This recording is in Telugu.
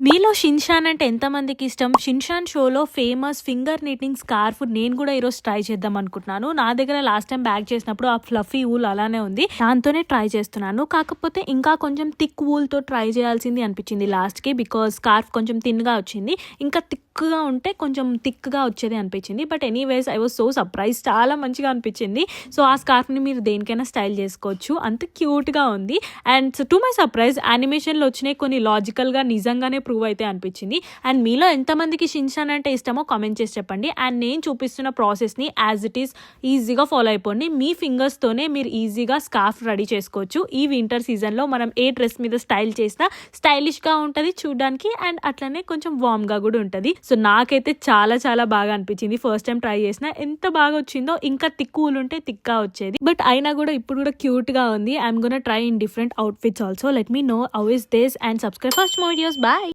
మీలో షిన్షాన్ అంటే ఎంతమందికి ఇష్టం? షిన్షాన్ షోలో ఫేమస్ ఫింగర్ నిట్టింగ్ స్కార్ఫ్ నేను కూడా ఈరోజు ట్రై చేద్దాం అనుకుంటున్నాను. నా దగ్గర లాస్ట్ టైం బ్యాగ్ చేసినప్పుడు ఆ ఫ్లఫీ వూల్ అలానే ఉంది, దాంతోనే ట్రై చేస్తున్నాను. కాకపోతే ఇంకా కొంచెం థిక్ వూల్తో ట్రై చేయాల్సింది అనిపించింది లాస్ట్కి, బికాస్ స్కార్ఫ్ కొంచెం థిన్గా వచ్చింది. ఇంకా థిక్గా ఉంటే కొంచెం థిక్గా వచ్చేది అనిపించింది. But anyways I was so surprise, చాలా మంచిగా అనిపించింది. సో ఆ స్కార్ఫ్ని మీరు దేనికైనా స్టైల్ చేసుకోవచ్చు, అంత క్యూట్గా ఉంది. అండ్ టు మై సర్ప్రైజ్ యానిమేషన్లో వచ్చినాయి కొన్ని లాజికల్గా నిజంగానే ప్రూవ్ అయితే అనిపించింది. అండ్ మీలో ఎంతమందికి షిన్షాన్ అంటే ఇష్టమో కామెంట్ చేసి చెప్పండి. అండ్ నేను చూపిస్తున్న ప్రాసెస్ని యాజ్ ఇట్ ఈస్ ఈజీగా ఫాలో అయిపోండి. మీ ఫింగర్స్తోనే మీరు ఈజీగా స్కార్ఫ్ రెడీ చేసుకోవచ్చు. ఈ వింటర్ సీజన్లో మనం ఏ డ్రెస్ మీద స్టైల్ చేసినా స్టైలిష్గా ఉంటుంది చూడడానికి, అండ్ అట్లనే కొంచెం వామ్గా కూడా ఉంటుంది. సో నాకైతే చాలా చాలా బాగా అనిపించింది. ఫస్ట్ టైం ట్రై చేసిన ఎంత బాగా వచ్చిందో, ఇంకా తిక్కువలు ఉంటే తిక్గా వచ్చేది, బట్ అయినా కూడా ఇప్పుడు కూడా క్యూట్గా ఉంది. I'm gonna try in different outfits also. Let me know how is this and subscribe for more videos. Bye.